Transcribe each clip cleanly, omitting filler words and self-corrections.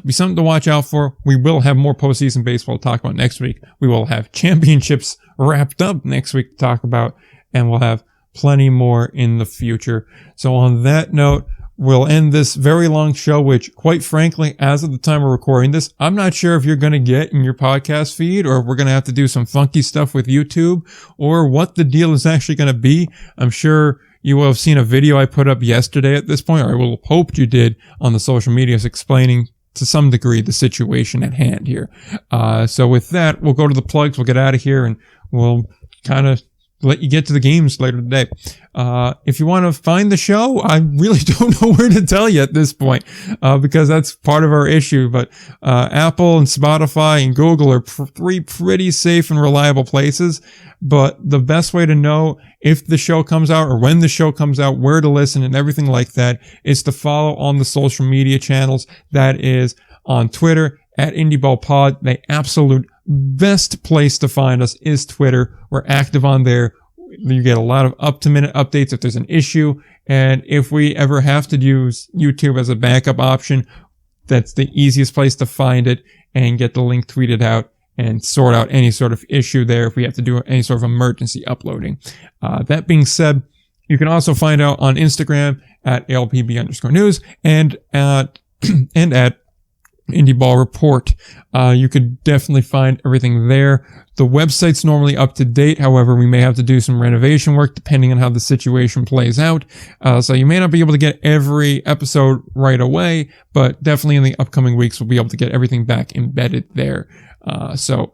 Be something to watch out for. We will have more postseason baseball to talk about next week. We will have championships wrapped up next week to talk about, and we'll have plenty more in the future. So on that note, we'll end this very long show, which, quite frankly, as of the time we're recording this, I'm not sure if you're going to get in your podcast feed, or if we're going to have to do some funky stuff with YouTube, or what the deal is actually going to be. I'm sure you will have seen a video I put up yesterday at this point, or I will have hoped you did, on the social medias explaining to some degree the situation at hand here. So with that, we'll go to the plugs, we'll get out of here, and we'll kind of let you get to the games later today. If you want to find the show, I really don't know where to tell you at this point, because that's part of our issue. But Apple and Spotify and Google are three pretty safe and reliable places. But the best way to know if the show comes out or when the show comes out, where to listen and everything like that, is to follow on the social media channels. That is on Twitter at IndieBallPod. The absolute best place to find us is Twitter. We're active on there. You get a lot of up-to-minute updates if there's an issue. And if we ever have to use YouTube as a backup option, that's the easiest place to find it and get the link tweeted out and sort out any sort of issue there if we have to do any sort of emergency uploading. That being said, you can also find out on Instagram at LPB_news and at Indie Ball Report. You could definitely find everything there. The website's normally up to date. However, we may have to do some renovation work depending on how the situation plays out. So you may not be able to get every episode right away, but definitely in the upcoming weeks, we'll be able to get everything back embedded there. So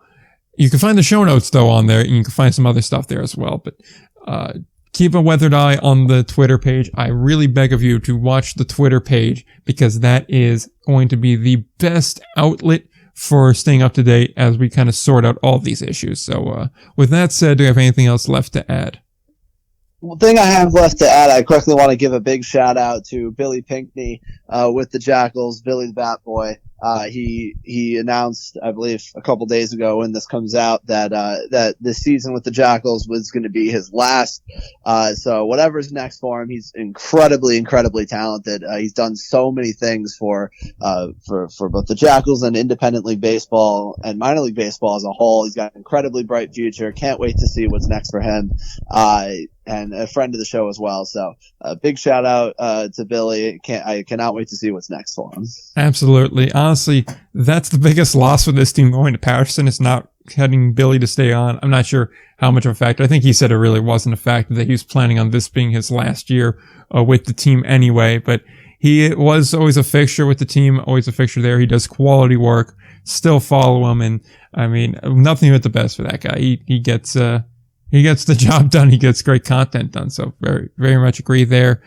you can find the show notes though on there, and you can find some other stuff there as well. But, keep a weathered eye on the Twitter page. I really beg of you to watch the Twitter page, because that is going to be the best outlet for staying up to date as we kind of sort out all these issues. So, with that said, do you have anything else left to add? Well, thing I have left to add, I quickly want to give a big shout out to Billy Pinkney with the Jackals, Billy the Bat Boy. He announced, I believe, a couple days ago when this comes out that this season with the Jackals was going to be his last. So whatever's next for him, he's incredibly talented. He's done so many things for both the Jackals and independent league baseball and minor league baseball as a whole. He's got an incredibly bright future. Can't wait to see what's next for him. And a friend of the show as well. So a big shout out to Billy. I cannot wait to see what's next for him. Absolutely. Honestly, that's the biggest loss for this team going to Patterson. It's not getting Billy to stay on. I'm not sure how much of a factor. I think he said it really wasn't a factor, that he was planning on this being his last year with the team anyway. But he was always a fixture with the team, always a fixture there. He does quality work. Still follow him. And I mean, nothing but the best for that guy. He gets the job done. He gets great content done. So very, very much agree there.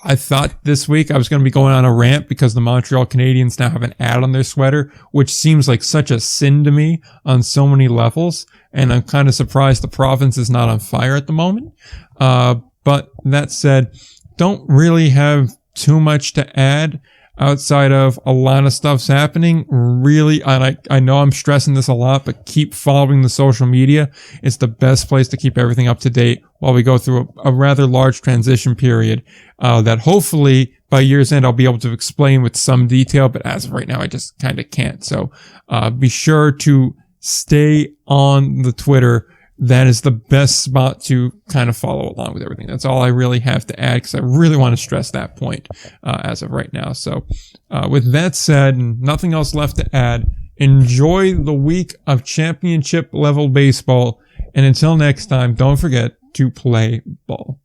I thought this week I was going to be going on a rant because the Montreal Canadiens now have an ad on their sweater, which seems like such a sin to me on so many levels. And I'm kind of surprised the province is not on fire at the moment. But that said, don't really have too much to add outside of a lot of stuff's happening. Really, I know I'm stressing this a lot, but keep following the social media. It's the best place to keep everything up to date while we go through a rather large transition period that hopefully by year's end I'll be able to explain with some detail, but as of right now I just kind of can't. So be sure to stay on the Twitter. That is the best spot to kind of follow along with everything. That's all I really have to add, because I really want to stress that point as of right now. So with that said, and nothing else left to add, enjoy the week of championship level baseball. And until next time, don't forget to play ball.